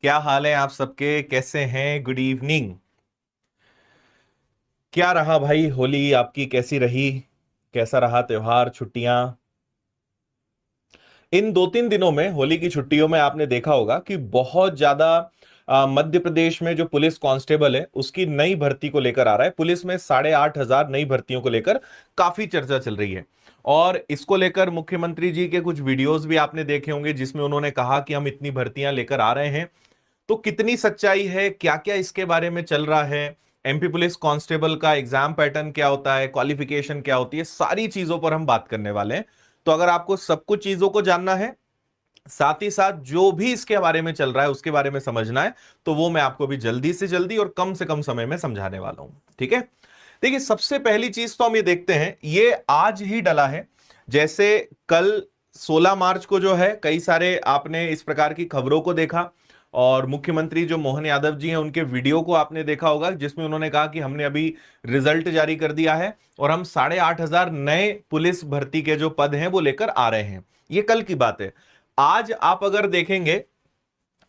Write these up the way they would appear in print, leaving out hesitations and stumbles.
क्या हाल है आप सबके? कैसे हैं? Good evening. क्या रहा भाई, होली आपकी कैसी रही? कैसा रहा त्योहार, छुट्टियां? इन 2-3 दिनों में, होली की छुट्टियों में आपने देखा होगा कि बहुत ज्यादा मध्य प्रदेश में जो पुलिस कांस्टेबल है उसकी नई भर्ती को लेकर आ रहा है। पुलिस में 8,500 नई भर्तियों को लेकर काफी चर्चा चल रही है। और इसको लेकर मुख्यमंत्री जी के कुछ वीडियोस भी आपने देखे होंगे जिसमें उन्होंने कहा कि हम इतनी भर्तियां लेकर आ रहे हैं। तो कितनी सच्चाई है, क्या क्या इसके बारे में चल रहा है, एमपी पुलिस कांस्टेबल का एग्जाम पैटर्न क्या होता है, क्वालिफिकेशन क्या होती है, सारी चीजों पर हम बात करने वाले हैं। तो अगर आपको सब कुछ चीजों को जानना है, साथ ही साथ जो भी इसके बारे में चल रहा है उसके बारे में समझना है, तो वो मैं आपको भी जल्दी से जल्दी और कम से कम समय में समझाने वाला हूं। ठीक है? देखिए, सबसे पहली चीज तो हम ये देखते हैं, ये आज ही डला है। जैसे कल 16 मार्च को जो है, कई सारे आपने इस प्रकार की खबरों को देखा। और मुख्यमंत्री जो मोहन यादव जी हैं उनके वीडियो को आपने देखा होगा जिसमें उन्होंने कहा कि हमने अभी रिजल्ट जारी कर दिया है और हम 8,500 नए पुलिस भर्ती के जो पद हैं वो लेकर आ रहे हैं। ये कल की बात है। आज आप अगर देखेंगे,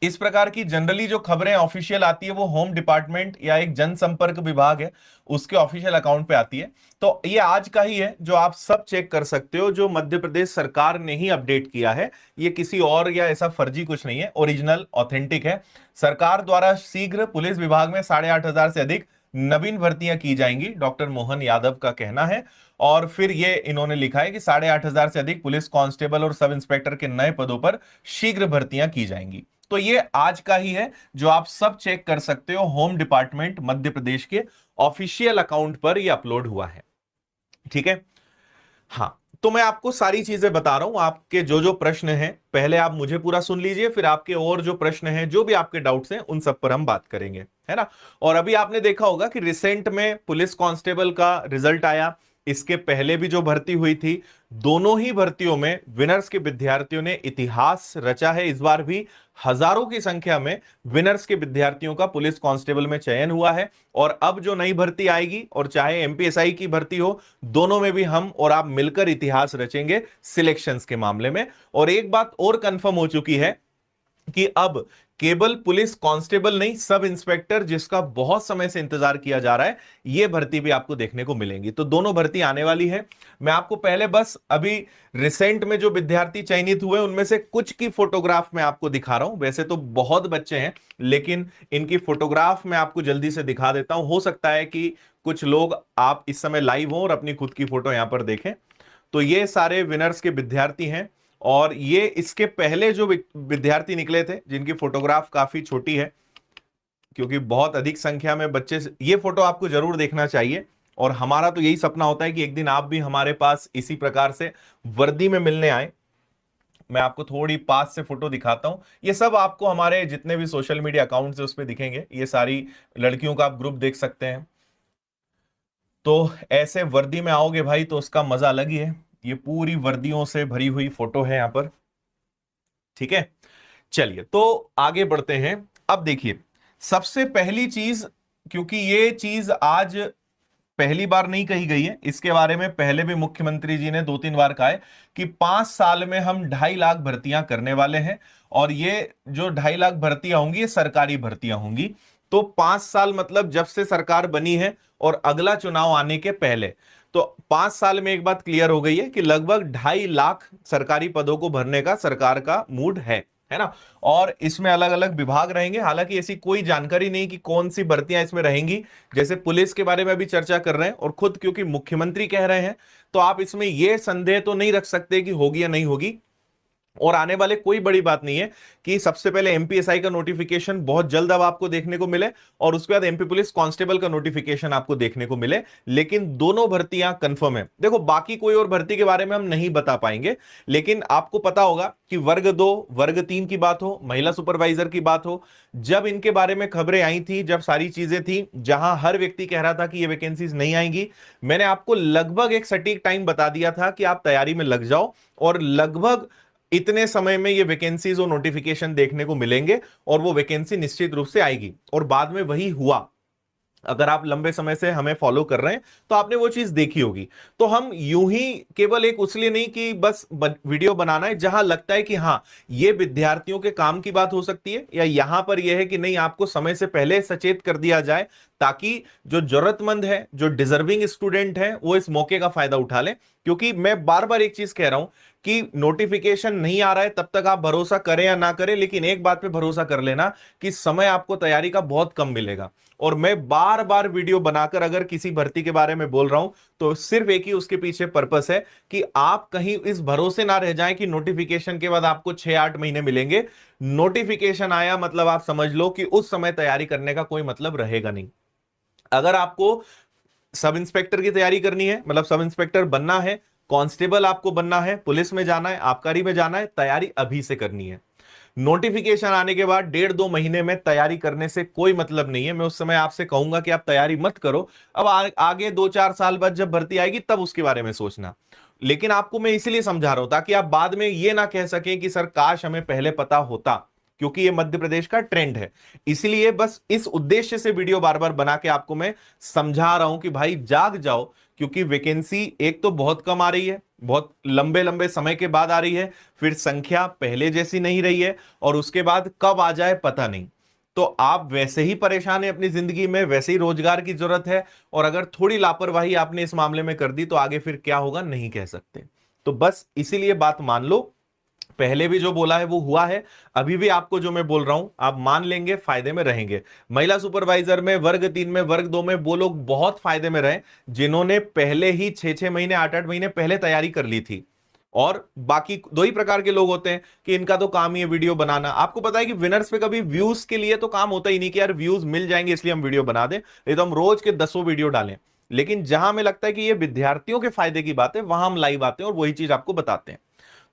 इस प्रकार की जनरली जो खबरें ऑफिशियल आती है वो होम डिपार्टमेंट या एक जनसंपर्क विभाग है उसके ऑफिशियल अकाउंट पे आती है। तो ये आज का ही है जो आप सब चेक कर सकते हो, जो मध्य प्रदेश सरकार ने ही अपडेट किया है। ये किसी और या ऐसा फर्जी कुछ नहीं है, ओरिजिनल ऑथेंटिक है। सरकार द्वारा शीघ्र पुलिस विभाग में 8,500 से अधिक नवीन भर्तियां की जाएंगी, डॉक्टर मोहन यादव का कहना है। और फिर ये इन्होंने लिखा है कि 8,500 से अधिक पुलिस कांस्टेबल और सब इंस्पेक्टर के नए पदों पर शीघ्र भर्तियां की जाएंगी। तो ये आज का ही है जो आप सब चेक कर सकते हो, होम डिपार्टमेंट मध्य प्रदेश के ऑफिशियल अकाउंट पर ये अपलोड हुआ है। ठीक है? हाँ, तो मैं आपको सारी चीजें बता रहा हूं। आपके जो जो प्रश्न हैं पहले आप मुझे पूरा सुन लीजिए, फिर आपके और जो प्रश्न हैं, जो भी आपके डाउट्स हैं, उन सब पर हम बात करेंगे, है ना? और अभी आपने देखा होगा कि रिसेंट में पुलिस कांस्टेबल का रिजल्ट आया। इसके पहले भी जो भर्ती हुई थी, दोनों ही भर्तियों में विनर्स के विद्यार्थियों ने इतिहास रचा है। इस बार भी हजारों की संख्या में विनर्स के विद्यार्थियों का पुलिस कांस्टेबल में चयन हुआ है। और अब जो नई भर्ती आएगी, और चाहे एमपीएसआई की भर्ती हो, दोनों में भी हम और आप मिलकर इतिहास रचेंगे सिलेक्शंस के मामले में। और एक बात और कंफर्म हो चुकी है कि अब केवल पुलिस कांस्टेबल नहीं, सब इंस्पेक्टर, जिसका बहुत समय से इंतजार किया जा रहा है, यह भर्ती भी आपको देखने को मिलेंगी। तो दोनों भर्ती आने वाली है। मैं आपको पहले बस अभी रिसेंट में जो विद्यार्थी चयनित हुए उनमें से कुछ की फोटोग्राफ मैं आपको दिखा रहा हूं। वैसे तो बहुत बच्चे हैं, लेकिन इनकी फोटोग्राफ मैं आपको जल्दी से दिखा देता हूं। हो सकता है कि कुछ लोग आप इस समय लाइव हो और अपनी खुद की फोटो यहां पर देखें। तो ये सारे विनर्स के विद्यार्थी हैं। और ये इसके पहले जो विद्यार्थी निकले थे जिनकी फोटोग्राफ काफी छोटी है, क्योंकि बहुत अधिक संख्या में बच्चे, ये फोटो आपको जरूर देखना चाहिए। और हमारा तो यही सपना होता है कि एक दिन आप भी हमारे पास इसी प्रकार से वर्दी में मिलने आए। मैं आपको थोड़ी पास से फोटो दिखाता हूं। ये सब आपको हमारे जितने भी सोशल मीडिया अकाउंट्स है उस पर दिखेंगे। ये सारी लड़कियों का आप ग्रुप देख सकते हैं। तो ऐसे वर्दी में आओगे भाई तो उसका मजा अलग ही है। ये पूरी वर्दियों से भरी हुई फोटो है यहां पर। ठीक है? चलिए, तो आगे बढ़ते हैं। अब देखिए, सबसे पहली चीज, क्योंकि ये चीज आज पहली बार नहीं कही गई है, इसके बारे में पहले भी मुख्यमंत्री जी ने 2-3 बार कहा है कि 5 साल में हम 2.5 लाख भर्तियां करने वाले हैं। और ये जो 2.5 लाख भर्तियां होंगी, ये सरकारी भर्तियां होंगी। तो 5 साल मतलब जब से सरकार बनी है और अगला चुनाव आने के पहले। तो 5 साल में एक बात क्लियर हो गई है कि लगभग 2.5 लाख सरकारी पदों को भरने का सरकार का मूड है ना? और इसमें अलग अलग विभाग रहेंगे। हालांकि ऐसी कोई जानकारी नहीं कि कौन सी भर्तियां इसमें रहेंगी। जैसे पुलिस के बारे में भी चर्चा कर रहे हैं, और खुद क्योंकि मुख्यमंत्री कह रहे हैं, तो आप इसमें यह संदेह तो नहीं रख सकते कि होगी या नहीं होगी। और आने वाले कोई बड़ी बात नहीं है कि सबसे पहले एमपीएसआई का नोटिफिकेशन बहुत जल्द अब आपको देखने को मिले, और उसके बाद एमपी पुलिस कांस्टेबल का नोटिफिकेशन आपको देखने को मिले। लेकिन दोनों भर्तियां कंफर्म है। देखो, बाकी कोई और भर्ती के बारे में हम नहीं बता पाएंगे, लेकिन आपको पता होगा कि वर्ग 2, वर्ग 3 की बात हो, महिला सुपरवाइजर की बात हो, जब इनके बारे में खबरें आई थी, जब सारी चीजें थी, जहां हर व्यक्ति कह रहा था कि ये वैकेंसीज नहीं आएंगी, मैंने आपको लगभग एक सटीक टाइम बता दिया था कि आप तैयारी में लग जाओ, और लगभग इतने समय में ये वैकेंसीज और नोटिफिकेशन देखने को मिलेंगे, और वो वैकेंसी निश्चित रूप से आएगी। और बाद में वही हुआ। अगर आप लंबे समय से हमें फॉलो कर रहे हैं तो आपने वो चीज देखी होगी। तो हम यूं ही केवल एक उसलिए नहीं कि बस वीडियो बनाना है, जहां लगता है कि हाँ ये विद्यार्थियों के काम की बात हो सकती है, या यहां पर यह है कि नहीं आपको समय से पहले सचेत कर दिया जाए, ताकि जो जरूरतमंद है, जो डिजर्विंग स्टूडेंट है, वो इस मौके का फायदा उठा ले। क्योंकि मैं बार बार एक चीज कह रहा हूं कि नोटिफिकेशन नहीं आ रहा है तब तक आप भरोसा करें या ना करें, लेकिन एक बात पे भरोसा कर लेना कि समय आपको तैयारी का बहुत कम मिलेगा। और मैं बार बार वीडियो बनाकर अगर किसी भर्ती के बारे में बोल रहा हूं तो सिर्फ एक ही उसके पीछे पर्पस है कि आप कहीं इस भरोसे ना रह जाएं कि नोटिफिकेशन के बाद आपको 6-8 महीने मिलेंगे। नोटिफिकेशन आया मतलब आप समझ लो कि उस समय तैयारी करने का कोई मतलब रहेगा नहीं। अगर आपको सब इंस्पेक्टर की तैयारी करनी है, मतलब सब इंस्पेक्टर बनना है, कांस्टेबल आपको बनना है, पुलिस में जाना है, आबकारी में जाना है, तैयारी अभी से करनी है। नोटिफिकेशन आने के बाद 1.5-2 महीने में तैयारी करने से कोई मतलब नहीं है। मैं उस समय आपसे कहूंगा कि आप तैयारी मत करो। अब आगे 2-4 साल बाद जब भर्ती आएगी तब उसके बारे में सोचना। लेकिन आपको मैं इसलिए समझा रहा हूं ताकि आप बाद में यह ना कह सकें कि सर काश हमें पहले पता होता, क्योंकि ये मध्य प्रदेश का ट्रेंड है। इसलिए बस इस उद्देश्य से वीडियो बार बार बना के आपको मैं समझा रहा हूं कि भाई जाग जाओ, क्योंकि वैकेंसी एक तो बहुत कम आ रही है, बहुत लंबे लंबे समय के बाद आ रही है, फिर संख्या पहले जैसी नहीं रही है, और उसके बाद कब आ जाए पता नहीं। तो आप वैसे ही परेशान हैं अपनी जिंदगी में, वैसे ही रोजगार की जरूरत है, और अगर थोड़ी लापरवाही आपने इस मामले में कर दी तो आगे फिर क्या होगा नहीं कह सकते। तो बस इसीलिए बात मान लो, पहले भी जो बोला है वो हुआ है, अभी भी आपको जो मैं बोल रहा हूं आप मान लेंगे, फायदे में रहेंगे। महिला सुपरवाइजर में वर्ग 3 में वर्ग 2 में वो लोग बहुत फायदे में रहे जिन्होंने पहले ही 6-6 महीने 8-8 महीने पहले तैयारी कर ली थी। और बाकी दो ही प्रकार के लोग होते हैं कि इनका तो काम ही है वीडियो बनाना। आपको पता है कि विनर्स पे कभी व्यूज के लिए तो काम होता ही नहीं कि यार व्यूज मिल जाएंगे इसलिए हम वीडियो बना दें, ये तो हम रोज के 10 वीडियो डालें। लेकिन जहां हमें लगता है कि ये विद्यार्थियों के फायदे की बात है, वहां हम लाइव आते हैं और वही चीज आपको बताते हैं।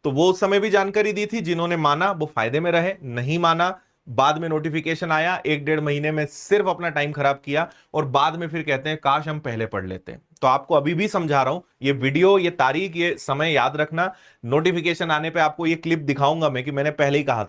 तो वो उस समय भी जानकारी दी थी, जिन्होंने माना वो फायदे में रहे, नहीं माना बाद में नोटिफिकेशन आया 1-1.5 महीने में सिर्फ अपना टाइम खराब किया, और बाद में फिर कहते हैं काश हम पहले पढ़ लेते। तो आपको अभी भी समझा रहा हूं, ये वीडियो, ये तारीख, ये समय याद रखना। नोटिफिकेशन आने पे आपको ये क्लिप दिखाऊंगा मैं कि मैंने पहले ही कहा था।